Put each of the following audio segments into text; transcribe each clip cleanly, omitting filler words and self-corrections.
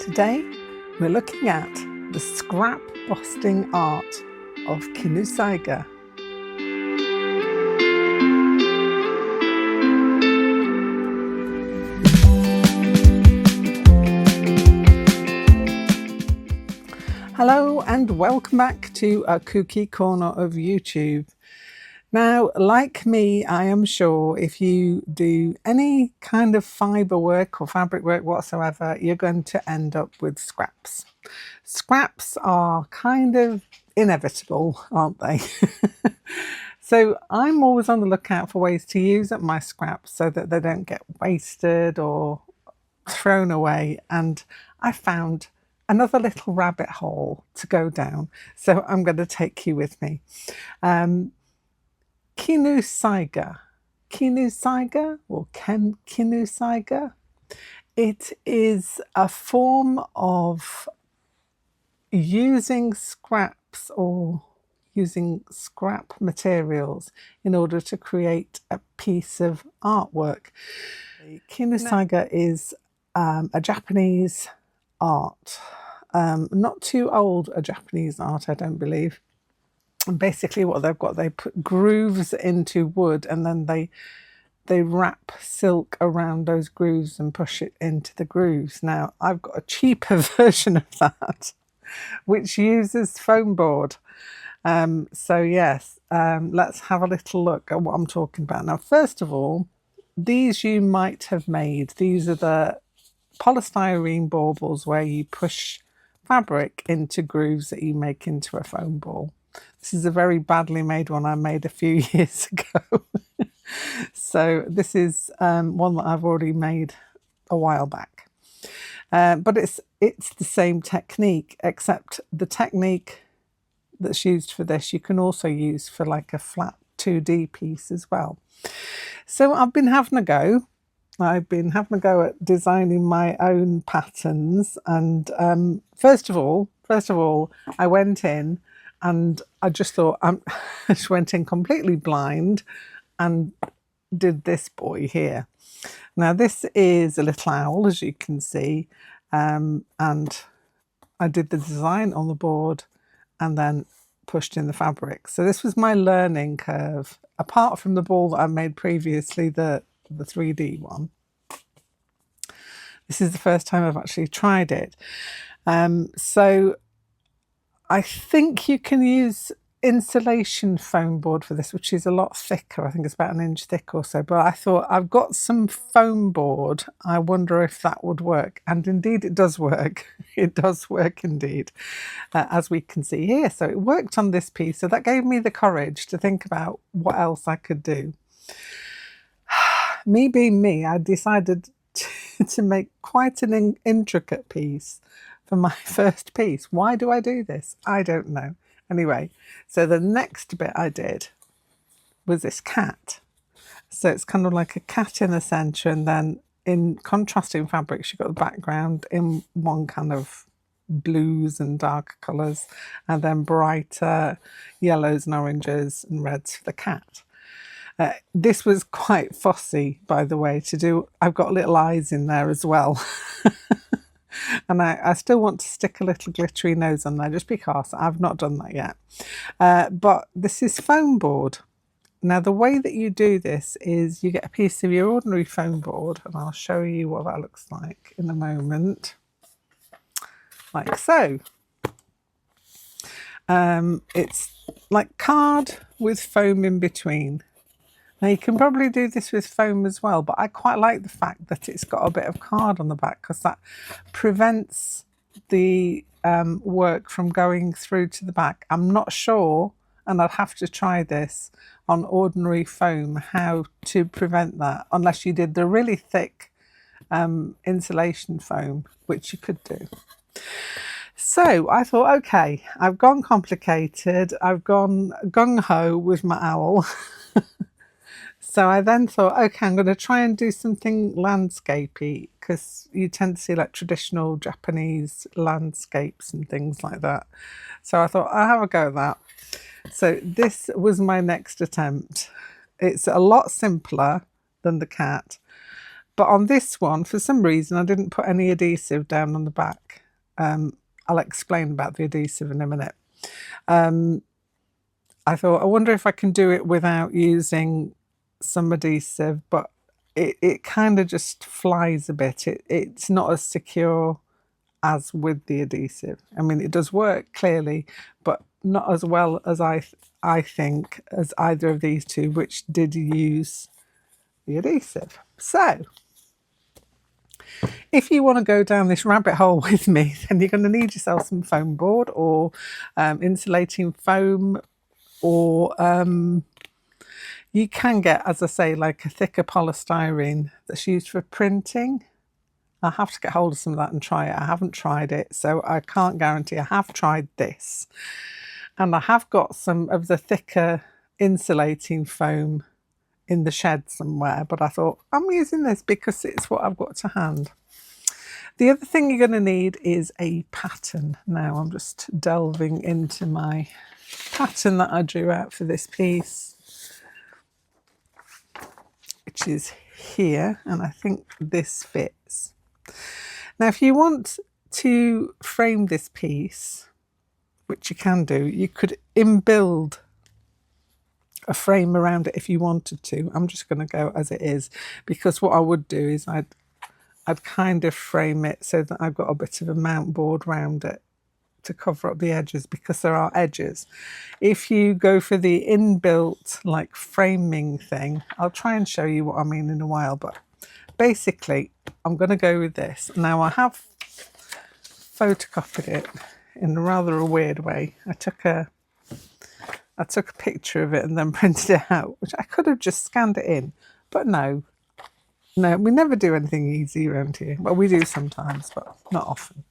Today we're looking at the scrap busting art of Kinusaiga. Hello and welcome back to a kooky corner of YouTube. Now, like me, I am sure if you do any kind of fibre work or fabric work whatsoever, you're going to end up with scraps. Scraps are kind of inevitable, aren't they? So I'm always on the lookout for ways to use up my scraps so that they don't get wasted or thrown away. And I found another little rabbit hole to go down. So I'm going to take you with me. Kinusaiga or Kinusaiga. It is a form of using scraps or using scrap materials in order to create a piece of artwork. Kinusaiga is a Japanese art, not too old a Japanese art, I don't believe. And basically what they've got, they put grooves into wood and then they wrap silk around those grooves and push it into the grooves. Now, I've got a cheaper version of that, which uses foam board. So yes, let's have a little look at what I'm talking about. Now, first of all, these you might have made. These are the polystyrene baubles where you push fabric into grooves that you make into a foam ball. This is a very badly made one I made a few years ago. So this is one that I've already made a while back. But it's the same technique, except the technique that's used for this you can also use for like a flat 2D piece as well. So I've been having a go. I've been having a go at designing my own patterns, and first of all, I went in and I just thought I just went in completely blind and did this boy here. Now this is a little owl, as you can see, and I did the design on the board and then pushed in the fabric. So this was my learning curve, apart from the ball that I made previously, the 3D one. This is the first time I've actually tried it. So I think you can use insulation foam board for this, which is a lot thicker. I think it's about 1 inch thick or so. But I thought, I've got some foam board. I wonder if that would work. And indeed, it does work. It does work indeed, as we can see here. So it worked on this piece. So that gave me the courage to think about what else I could do. Me being me, I decided to make quite an intricate piece for my first piece. Why do I do this? I don't know. Anyway, so the next bit I did was this cat. So it's kind of like a cat in the centre, and then in contrasting fabrics, you've got the background in one kind of blues and darker colours, and then brighter yellows and oranges and reds for the cat. This was quite fussy, by the way, to do. I've got little eyes in there as well. And I still want to stick a little glittery nose on there just because I've not done that yet. But this is foam board. Now, the way that you do this is you get a piece of your ordinary foam board, and I'll show you what that looks like in a moment. Like so. It's like card with foam in between. Now you can probably do this with foam as well, but I quite like the fact that it's got a bit of card on the back because that prevents the work from going through to the back. I'm not sure, and I'd have to try this on ordinary foam, how to prevent that, unless you did the really thick insulation foam, which you could do. So I thought, okay, I've gone complicated, I've gone gung-ho with my owl. So I then thought, okay, I'm going to try and do something landscapey, because you tend to see like traditional Japanese landscapes and things like that. So I thought, I'll have a go at that. So this was my next attempt. It's a lot simpler than the cat, But on this one, for some reason, I didn't put any adhesive down on the back. I'll explain about the adhesive in a minute. I thought, I wonder if I can do it without using some adhesive, but it kind of just flies a bit. It's not as secure as with the adhesive. I mean, it does work clearly, but not as well as I think as either of these two, which did use the adhesive. So if you want to go down this rabbit hole with me, then you're going to need yourself some foam board or insulating foam, or you can get, as I say, like a thicker polystyrene that's used for printing. I'll have to get hold of some of that and try it. I haven't tried it, so I can't guarantee. I have tried this, and I have got some of the thicker insulating foam in the shed somewhere, but I thought I'm using this because it's what I've got to hand. The other thing you're going to need is a pattern. Now I'm just delving into my pattern that I drew out for this piece, which is here, and I think this fits. Now if you want to frame this piece, which you can do, you could inbuild a frame around it if you wanted to. I'm just going to go as it is, because what I would do is I'd kind of frame it so that I've got a bit of a mount board round it to cover up the edges, because there are edges. If you go for the inbuilt like framing thing, I'll try and show you what I mean in a while, but basically I'm going to go with this. Now I have photocopied it in rather a weird way. I took a picture of it and then printed it out, which I could have just scanned it in, but no, we never do anything easy around here. Well, we do sometimes, but not often.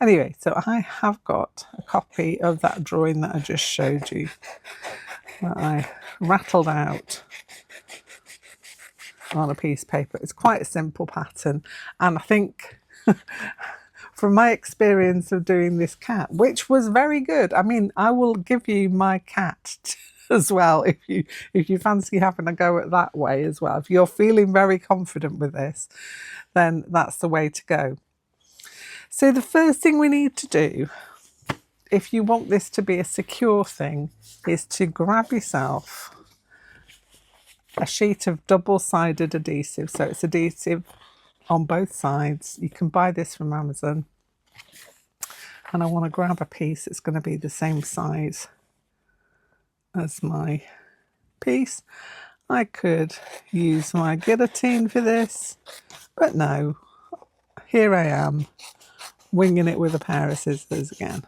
Anyway, so I have got a copy of that drawing that I just showed you, that I rattled out on a piece of paper. It's quite a simple pattern, and I think from my experience of doing this cat, which was very good. I mean, I will give you my cat as well if you fancy having a go at that way as well. If you're feeling very confident with this, then that's the way to go. So the first thing we need to do, if you want this to be a secure thing, is to grab yourself a sheet of double-sided adhesive. So it's adhesive on both sides. You can buy this from Amazon. And I want to grab a piece that's going to be the same size as my piece. I could use my guillotine for this, but no, here I am winging it with a pair of scissors again.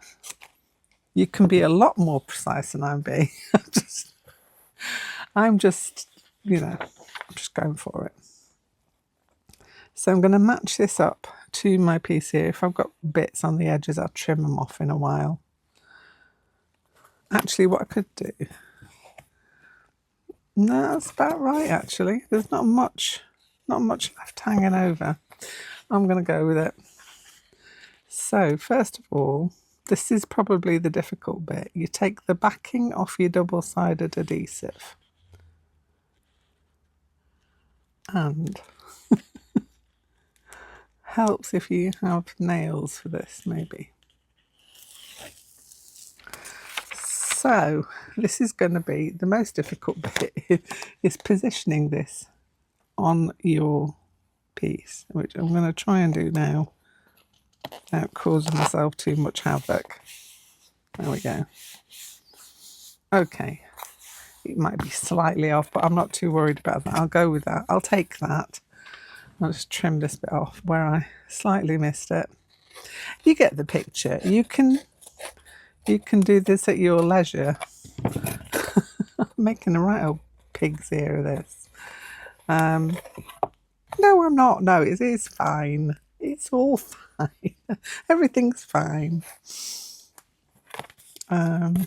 You can be a lot more precise than I'm being. I'm just, you know, I'm just going for it. So I'm going to match this up to my piece here. If I've got bits on the edges, I'll trim them off in a while. Actually, what I could do, no, that's about right actually. There's not much left hanging over. I'm going to go with it. So first of all, this is probably the difficult bit. You take the backing off your double-sided adhesive, and helps if you have nails for this maybe. So this is going to be the most difficult bit, is positioning this on your piece, which I'm going to try and do now without causing myself too much havoc. There we go. Okay, it might be slightly off, but I'm not too worried about that. I'll go with that. I'll take that. I'll just trim this bit off where I slightly missed it. You get the picture. You can do this at your leisure. I'm making a right old pig's ear of this. No, I'm not. No, it is fine. It's all fine. Everything's fine. I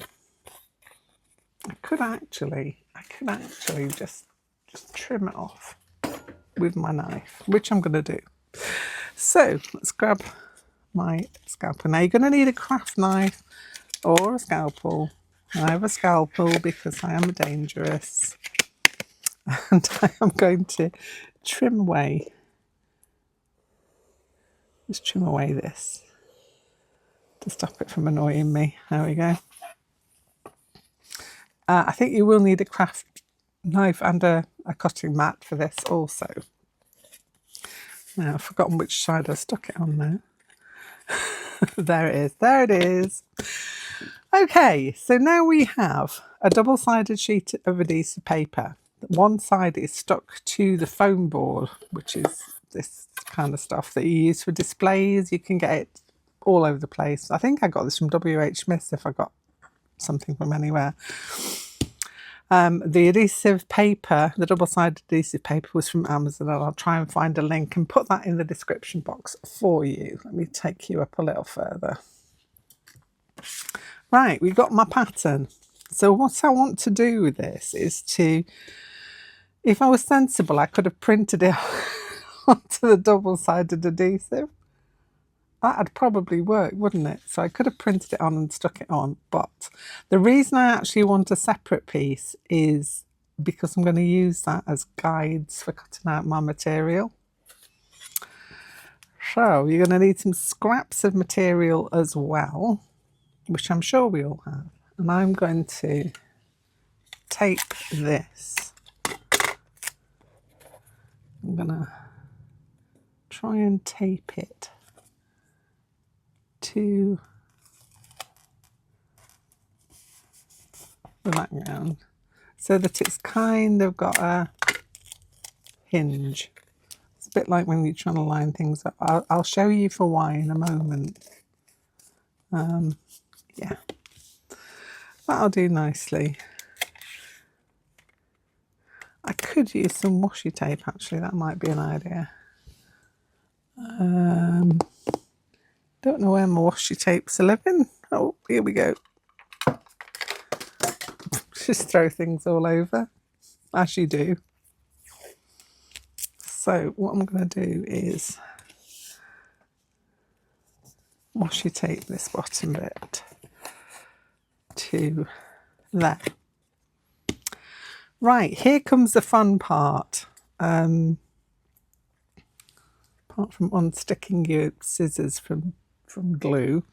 could actually just trim it off with my knife, which I'm going to do. So let's grab my scalpel. Now you're going to need a craft knife or a scalpel. I have a scalpel because I am dangerous, and I am going to trim away Just trim away this to stop it from annoying me. There we go. I think you will need a craft knife and a cutting mat for this also. Now, I've forgotten which side I stuck it on now. There it is. There it is. Okay, so now we have a double-sided sheet of adhesive paper. One side is stuck to the foam board, which is this kind of stuff that you use for displays. You can get it all over the place. I think I got this from WH Smith's if I got something from anywhere. The adhesive paper, the double-sided adhesive paper, was from Amazon, and I'll try and find a link and put that in the description box for you. Let me take you up a little further. Right, we've got my pattern. So what I want to do with this is to, if I was sensible, I could have printed it onto the double-sided adhesive. That'd probably work, wouldn't it? So I could have printed it on and stuck it on. But the reason I actually want a separate piece is because I'm going to use that as guides for cutting out my material. So you're going to need some scraps of material as well, which I'm sure we all have. And I'm going to tape this. I'm going to try and tape it to the background so that it's kind of got a hinge. It's a bit like when you're trying to line things up. I'll show you for why in a moment. Yeah, that'll do nicely. I could use some washi tape actually, that might be an idea. Don't know where my washi tapes are living. Oh, here we go. Just throw things all over, as you do. So what I'm going to do is washi tape this bottom bit to there. Right, here comes the fun part. Apart from unsticking your scissors from glue,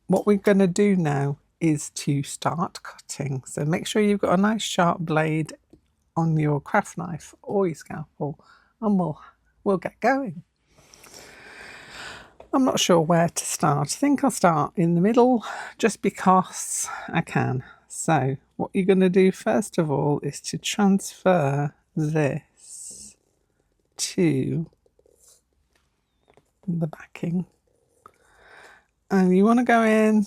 what we're going to do now is to start cutting. So make sure you've got a nice sharp blade on your craft knife or your scalpel, and we'll get going. I'm not sure where to start. I think I'll start in the middle just because I can. So what you're going to do first of all is to transfer this to the backing, and you want to go in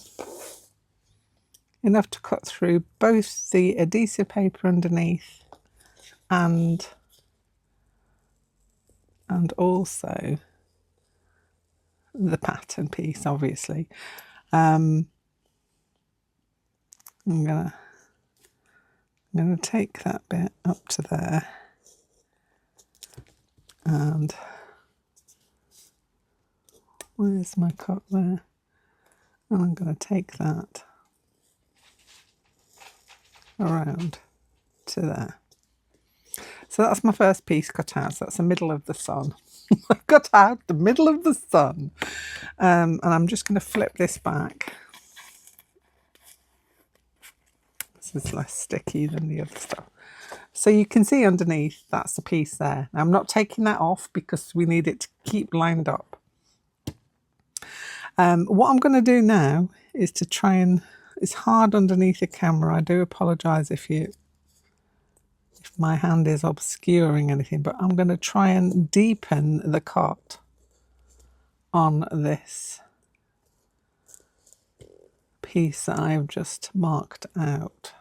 enough to cut through both the adhesive paper underneath and also the pattern piece, obviously. I'm gonna take that bit up to there, and where's my cut there? And I'm going to take that around to there. So that's my first piece cut out. So that's the middle of the sun. I cut out the middle of the sun. And I'm just going to flip this back. This is less sticky than the other stuff. So you can see underneath, that's the piece there. Now I'm not taking that off because we need it to keep lined up. What I'm going to do now is to try and, it's hard underneath the camera. I do apologise if my hand is obscuring anything, but I'm going to try and deepen the cut on this piece that I've just marked out.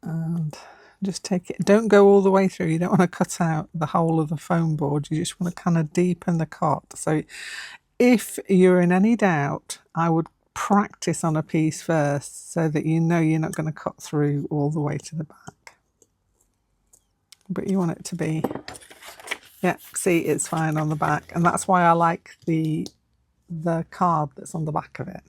And just take it, don't go all the way through. You don't want to cut out the whole of the foam board. You just want to kind of deepen the cut. So if you're in any doubt, I would practice on a piece first so that you know you're not going to cut through all the way to the back. But you want it to be, yeah, see, it's fine on the back. And that's why I like the card that's on the back of it.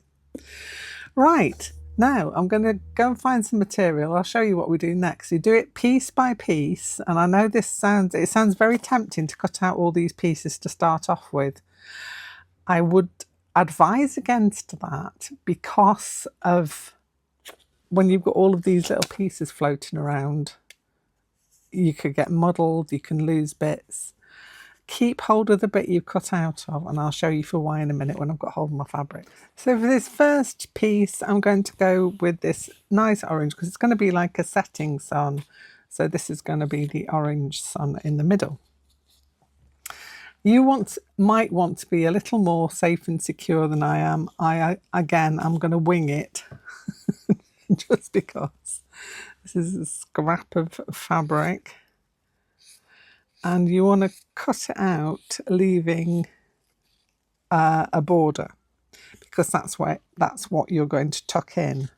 Right, Now I'm going to go and find some material. I'll show you what we do next. You do it piece by piece, and I know it sounds very tempting to cut out all these pieces to start off with. I would advise against that because of when you've got all of these little pieces floating around, you could get muddled, you can lose bits. Keep hold of the bit you've cut out of, and I'll show you for why in a minute when I've got hold of my fabric. So for this first piece, I'm going to go with this nice orange because it's going to be like a setting sun. So this is going to be the orange sun in the middle. You might want to be a little more safe and secure than I am. Again, I'm going to wing it just because this is a scrap of fabric. And you want to cut it out, leaving a border, because that's what you're going to tuck in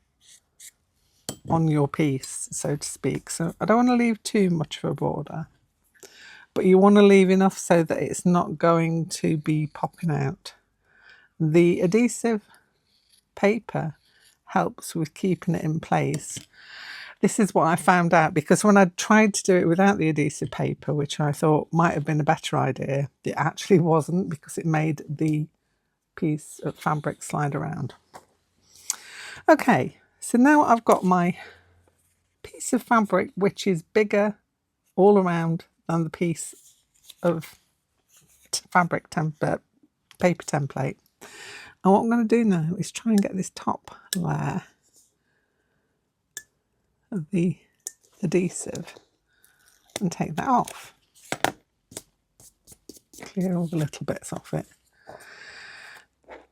on your piece, so to speak. So I don't want to leave too much of a border, but you want to leave enough so that it's not going to be popping out. The adhesive paper helps with keeping it in place. This is what I found out, because when I tried to do it without the adhesive paper, which I thought might have been a better idea, it actually wasn't, because it made the piece of fabric slide around. Okay, so now I've got my piece of fabric which is bigger all around than the piece of paper template. And what I'm going to do now is try and get this top layer of the adhesive and take that off. Clear all the little bits off it.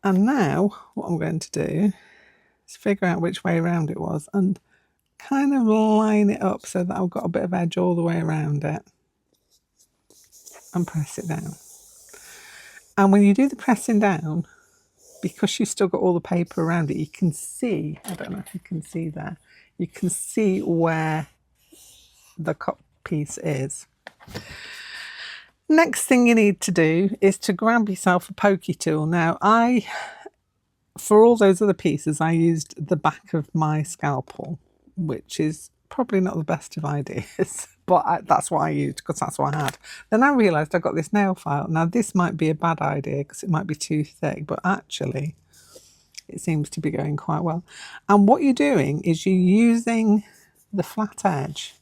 And now what I'm going to do is figure out which way around it was and kind of line it up so that I've got a bit of edge all the way around it and press it down. And when you do the pressing down, because you've still got all the paper around it, you can see, I don't know if you can see there, you can see where the cut piece is. Next thing you need to do is to grab yourself a pokey tool. Now for all those other pieces, I used the back of my scalpel, which is probably not the best of ideas, but that's what I used because that's what I had. Then I realised I got this nail file. Now this might be a bad idea because it might be too thick, but actually it seems to be going quite well. And what you're doing is you're using the flat edge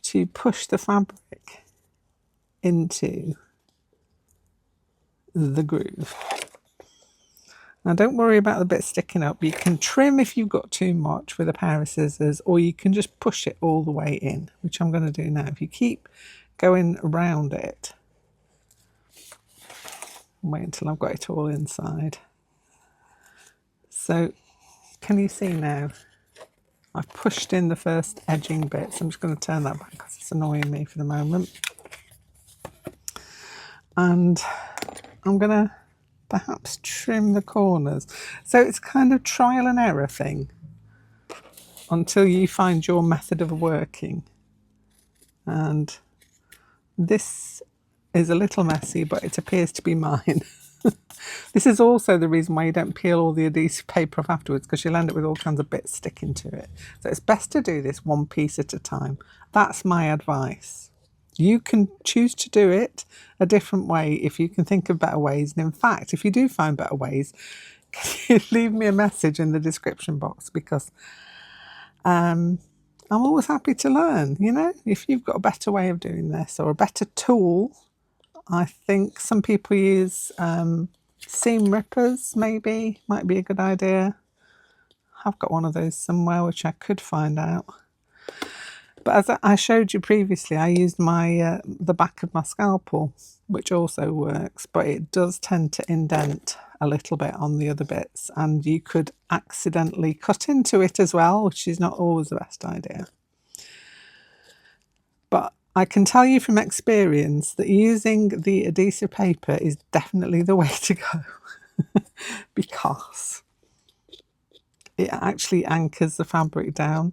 to push the fabric into the groove. Now don't worry about the bit sticking up. You can trim if you've got too much with a pair of scissors, or you can just push it all the way in, which I'm going to do now. If you keep going around it, wait until I've got it all inside. So can you see now? I've pushed in the first edging bit, so I'm just going to turn that back because it's annoying me for the moment. And I'm going to perhaps trim the corners. So it's kind of trial and error thing until you find your method of working. And this is a little messy, but it appears to be mine. This is also the reason why you don't peel all the adhesive paper off afterwards, because you'll end up with all kinds of bits sticking to it. So it's best to do this one piece at a time. That's my advice. You can choose to do it a different way if you can think of better ways. And in fact, if you do find better ways, can you leave me a message in the description box, because I'm always happy to learn, you know, if you've got a better way of doing this or a better tool. I think some people use seam rippers, might be a good idea. I've got one of those somewhere which I could find out. But as I showed you previously, I used the back of my scalpel, which also works, but it does tend to indent a little bit on the other bits, and you could accidentally cut into it as well, which is not always the best idea. But I can tell you from experience that using the adhesive paper is definitely the way to go because it actually anchors the fabric down.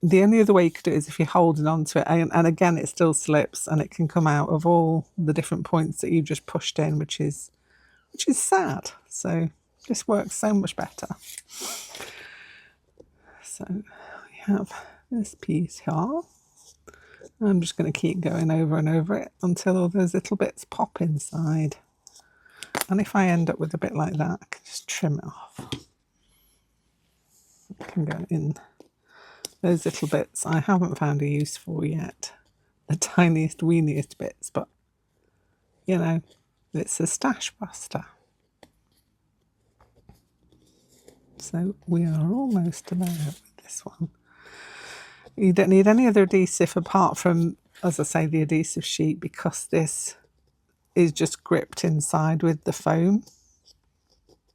The only other way you could do it is if you're holding onto it, and again it still slips and it can come out of all the different points that you've just pushed in, which is sad. So this works so much better. So we have this piece here. I'm just going to keep going over and over it until all those little bits pop inside. And if I end up with a bit like that, I can just trim it off. It can go in those little bits I haven't found a use for yet. The tiniest, weeniest bits, but you know, it's a stash buster. So we are almost there with this one. You don't need any other adhesive apart from, as I say, the adhesive sheet, because this is just gripped inside with the foam.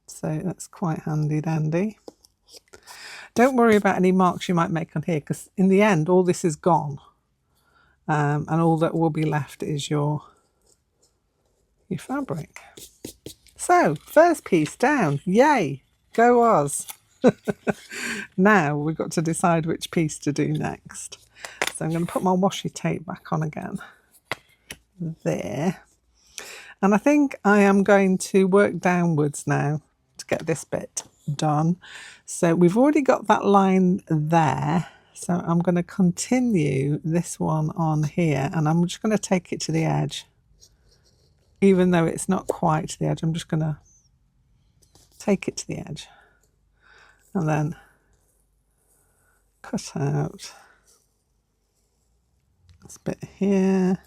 So that's quite handy dandy. Don't worry about any marks you might make on here, because in the end all this is gone, and all that will be left is your fabric. So first piece down, yay, go us. Now we've got to decide which piece to do next. So I'm going to put my washi tape back on again there, and I think I am going to work downwards now to get this bit done. So we've already got that line there, so I'm going to continue this one on here, and I'm just going to take it to the edge. Even though it's not quite to the edge, I'm just going to take it to the edge and then cut out this bit here.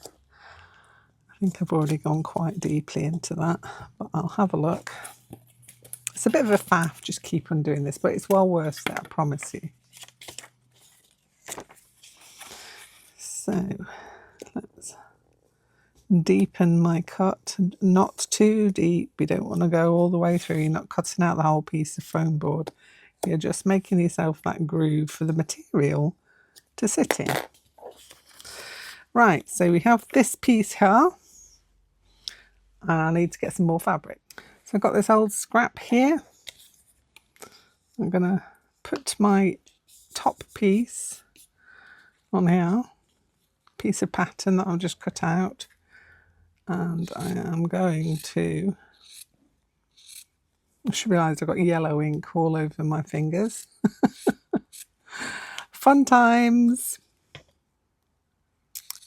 I think I've already gone quite deeply into that, but I'll have a look. It's a bit of a faff, just keep on doing this, but it's well worth it, I promise you. So let's deepen my cut, not too deep. You don't want to go all the way through. You're not cutting out the whole piece of foam board. You're just making yourself that groove for the material to sit in. Right, so we have this piece here, and I need to get some more fabric. So I've got this old scrap here. I'm going to put my top piece on here, piece of pattern that I've just cut out, and I am going to, I just realised I've got yellow ink all over my fingers. Fun times!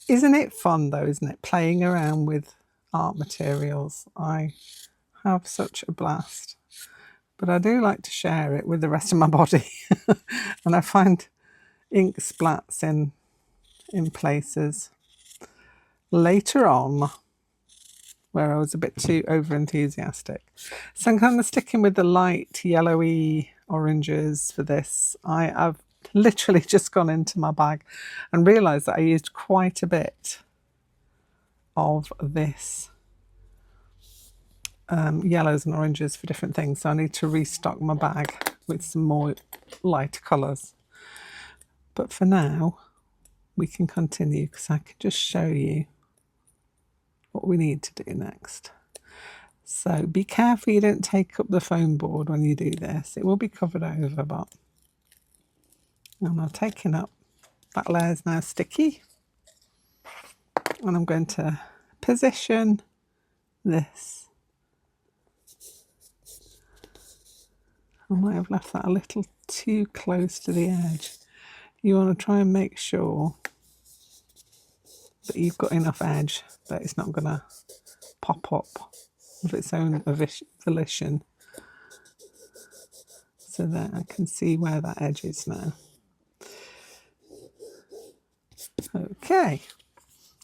Isn't it fun though, isn't it, playing around with art materials? I have such a blast, but I do like to share it with the rest of my body. And I find ink splats in places later on where I was a bit too over enthusiastic. So I'm kind of sticking with the light yellowy oranges for this. I've literally just gone into my bag and realised that I used quite a bit of this yellows and oranges for different things, so I need to restock my bag with some more light colours. But for now we can continue, because I can just show you what we need to do next. So be careful you don't take up the foam board when you do this. It will be covered over, but I'm now taking up, that layer is now sticky, and I'm going to position this. I might have left that a little too close to the edge. You want to try and make sure that you've got enough edge that it's not going to pop up of its own volition, so that I can see where that edge is now. Okay,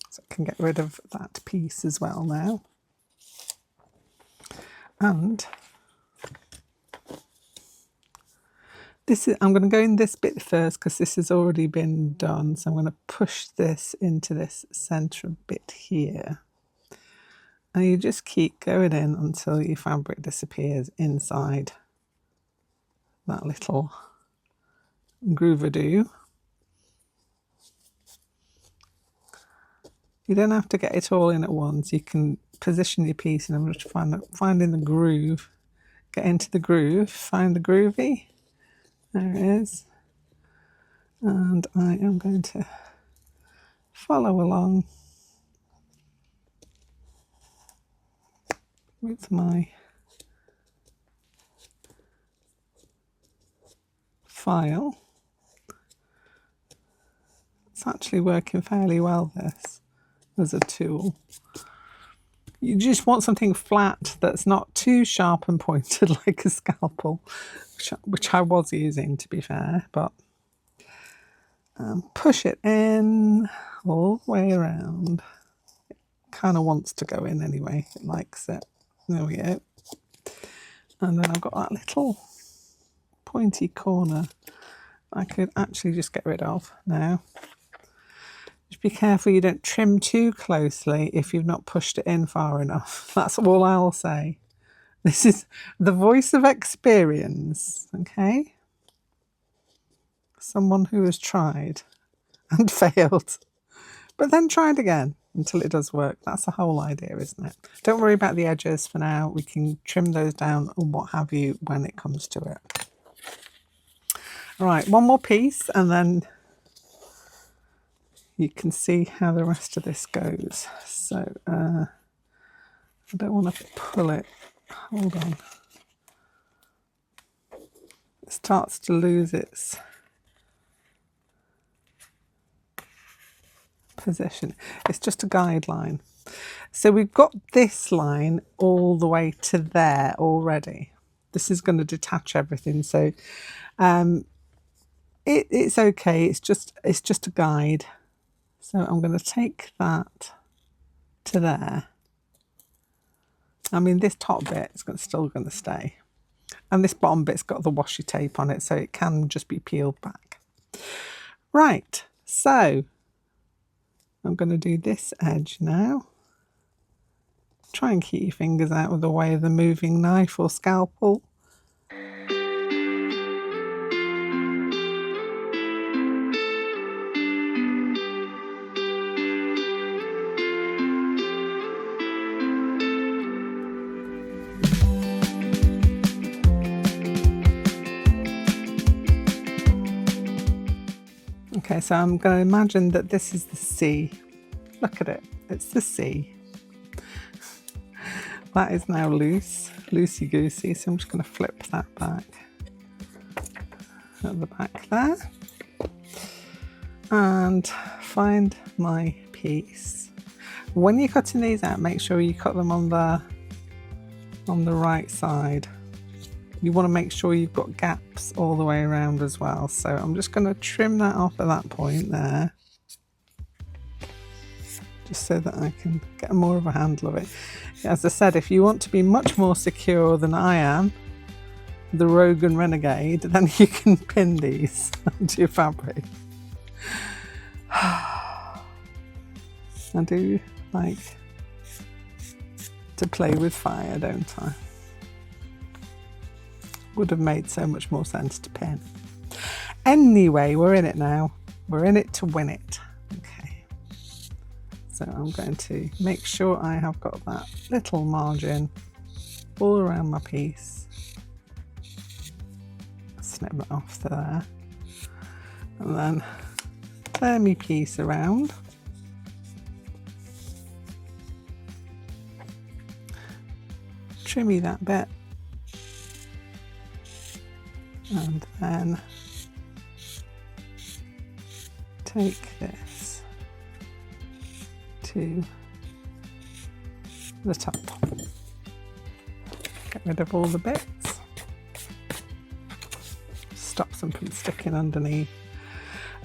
so I can get rid of that piece as well now. And this is, I'm going to go in this bit first because this has already been done. So I'm going to push this into this centre bit here. And you just keep going in until your fabric disappears inside that little groove-a-doo. You don't have to get it all in at once. You can position your piece, and I'm just finding the groove. Get into the groove, find the groovy. There it is. And I am going to follow along with my file. actually working fairly well, this, as a tool. You just want something flat that's not too sharp and pointed like a scalpel, which I was using, to be fair, but push it in all the way around. It kind of wants to go in anyway, it likes it. There we go. And then I've got that little pointy corner I could actually just get rid of now. Just be careful you don't trim too closely if you've not pushed it in far enough. That's all I'll say. This is the voice of experience, okay? Someone who has tried and failed, but then tried again until it does work. That's the whole idea, isn't it? Don't worry about the edges for now. We can trim those down or what have you when it comes to it. All right, one more piece and then you can see how the rest of this goes. So I don't want to pull it. Hold on. It starts to lose its position. It's just a guideline. So we've got this line all the way to there already. This is going to detach everything. So it's okay. It's just a guide. So I'm going to take that to there. I mean, this top bit is still going to stay. And this bottom bit's got the washi tape on it, so it can just be peeled back. Right, so I'm going to do this edge now. Try and keep your fingers out of the way of the moving knife or scalpel. Okay, so I'm going to imagine that this is the sea. Look at it, it's the sea. That is now loose, loosey-goosey, so I'm just going to flip that back at the back there. And find my piece. When you're cutting these out, make sure you cut them on the right side. You want to make sure you've got gaps all the way around as well. So I'm just going to trim that off at that point there, just so that I can get more of a handle of it. As I said, if you want to be much more secure than I am, the rogue and renegade, then you can pin these onto your fabric. I do like to play with fire, don't I? Would have made so much more sense to pin. Anyway, we're in it now. We're in it to win it. Okay. So I'm going to make sure I have got that little margin all around my piece. Snip that off to there. And then turn my piece around. Trimmy that bit. And then take this to the top. Get rid of all the bits. Stops them from sticking underneath.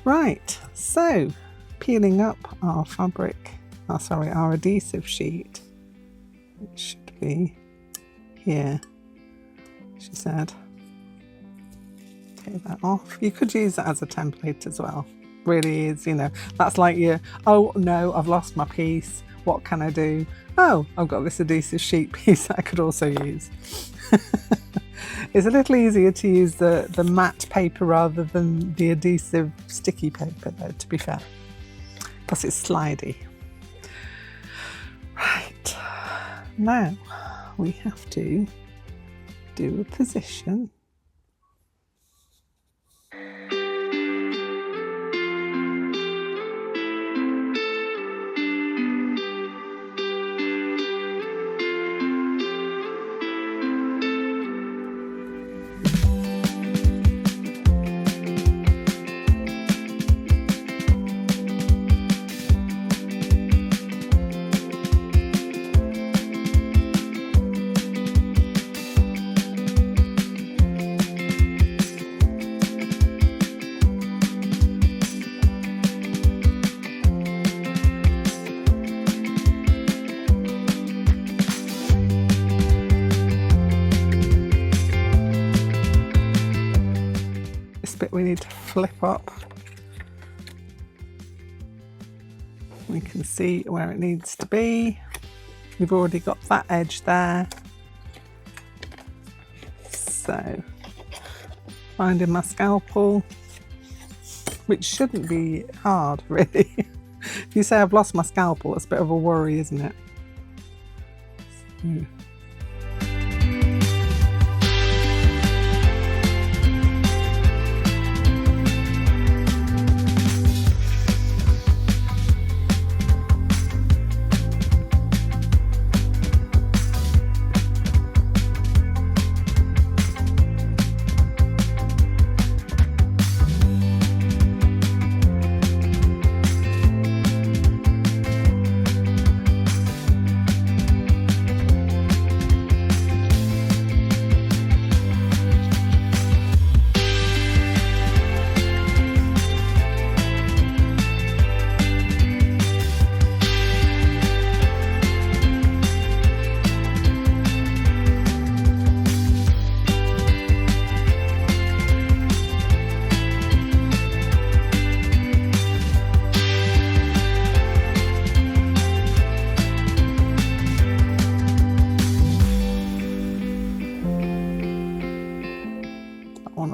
Right, so peeling up our fabric, our adhesive sheet. It should be here, she said. Take that off. You could use that as a template as well. Really is, you know, that's like your, oh no, I've lost my piece. What can I do? Oh, I've got this adhesive sheet piece that I could also use. It's a little easier to use the matte paper rather than the adhesive sticky paper though, to be fair. Plus it's slidey. Right, now we have to do a position. bit we need to flip up. We can see where it needs to be. We've already got that edge there. So, finding my scalpel, which shouldn't be hard really. If you say I've lost my scalpel, it's a bit of a worry, isn't it? So.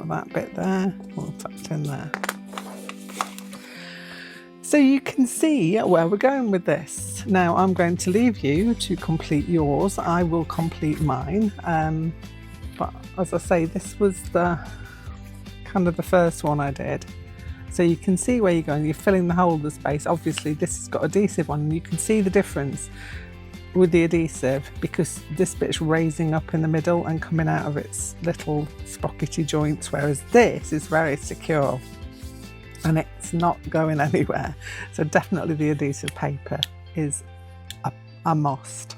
That bit there, we'll tuck it in there. So you can see where we're going with this. Now I'm going to leave you to complete yours. I will complete mine. But as I say, this was the kind of the first one I did. So you can see where you're going. You're filling the holder space. Obviously this has got adhesive on, and you can see the difference with the adhesive because this bit's raising up in the middle and coming out of its little sprockety joints, whereas this is very secure and it's not going anywhere. So definitely the adhesive paper is a must.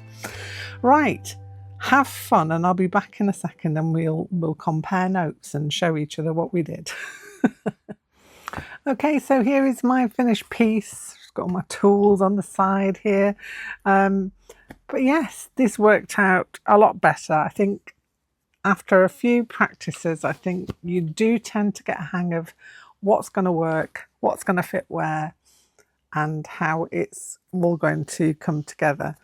Right, have fun, and I'll be back in a second and we'll compare notes and show each other what we did. Okay, so here is my finished piece. Just got all my tools on the side here. But yes, this worked out a lot better. I think after a few practices, I think you do tend to get a hang of what's going to work, what's going to fit where, and how it's all going to come together.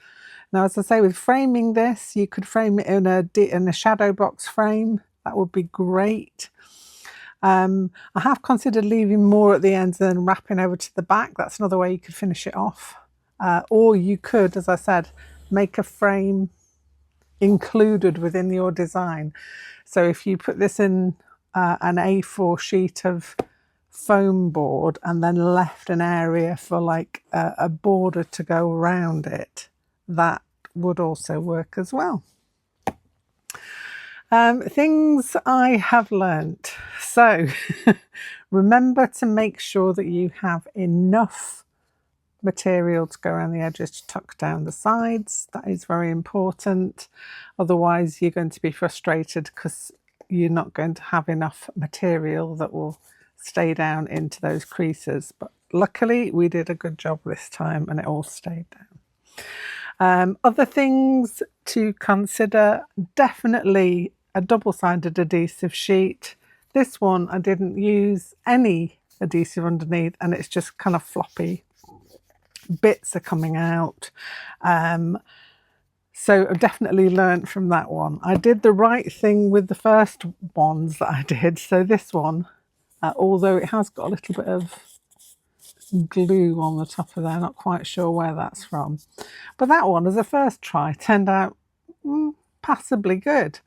Now, as I say, with framing this, you could frame it in a shadow box frame. That would be great. I have considered leaving more at the ends and then wrapping over to the back. That's another way you could finish it off. Or you could, as I said, make a frame included within your design. So if you put this in an A4 sheet of foam board and then left an area for like a border to go around it, that would also work as well. Things I have learnt. So remember to make sure that you have enough material to go around the edges to tuck down the sides. That is very important. Otherwise you're going to be frustrated because you're not going to have enough material that will stay down into those creases. But luckily we did a good job this time and it all stayed down. Other things to consider, definitely a double-sided adhesive sheet. This one I didn't use any adhesive underneath and it's just kind of floppy. Bits are coming out. So I've definitely learnt from that one. I did the right thing with the first ones that I did. So this one, although it has got a little bit of glue on the top of there, not quite sure where that's from. But that one, as a first try, turned out passably good.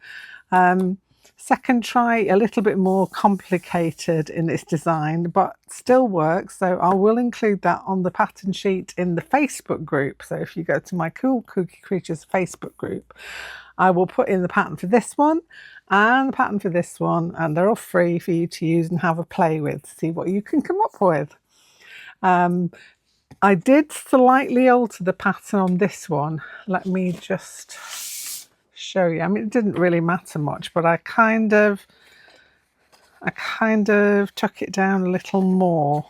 Second try, a little bit more complicated in its design, but still works. So I will include that on the pattern sheet in the Facebook group. So if you go to my Cool Cookie Creatures Facebook group, I will put in the pattern for this one and the pattern for this one, and they're all free for you to use and have a play with, see what you can come up with. I did slightly alter the pattern on this one. Let me just show you. I mean, it didn't really matter much, but I kind of took it down a little more.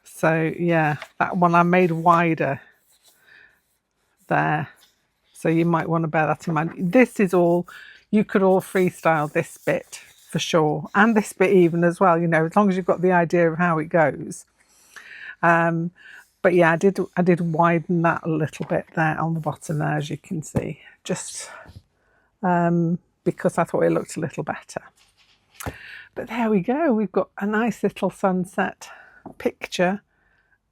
So yeah, that one I made wider there. So you might want to bear that in mind. This is all, you could all freestyle this bit for sure, and this bit even as well, you know, as long as you've got the idea of how it goes. But yeah, I did widen that a little bit there on the bottom there, as you can see, just because I thought it looked a little better. But there we go, we've got a nice little sunset picture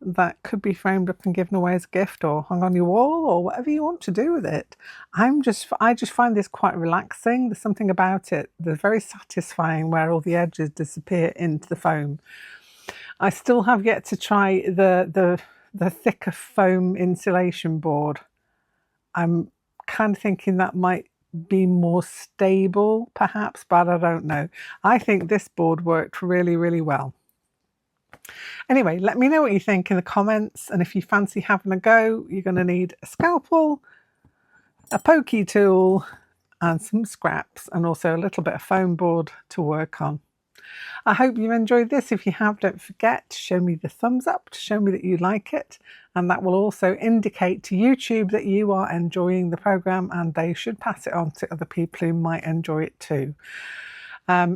that could be framed up and given away as a gift or hung on your wall or whatever you want to do with it. I just find this quite relaxing. There's something about it that's very satisfying where all the edges disappear into the foam. I still have yet to try the thicker foam insulation board. I'm kind of thinking that might be more stable perhaps, but I don't know. I think this board worked really, really well. Anyway, let me know what you think in the comments, and if you fancy having a go, you're going to need a scalpel, a pokey tool and some scraps, and also a little bit of foam board to work on. I hope you enjoyed this. If you have, don't forget to show me the thumbs up to show me that you like it, and that will also indicate to YouTube that you are enjoying the program, and they should pass it on to other people who might enjoy it too.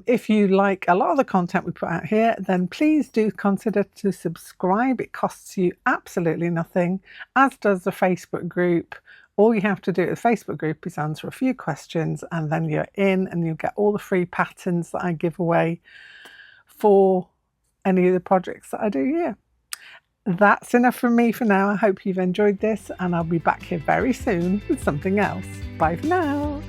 If you like a lot of the content we put out here, then please do consider to subscribe. It costs you absolutely nothing, as does the Facebook group. All you have to do at the Facebook group is answer a few questions, and then you're in and you'll get all the free patterns that I give away for any of the projects that I do here. That's enough from me for now. I hope you've enjoyed this, and I'll be back here very soon with something else. Bye for now.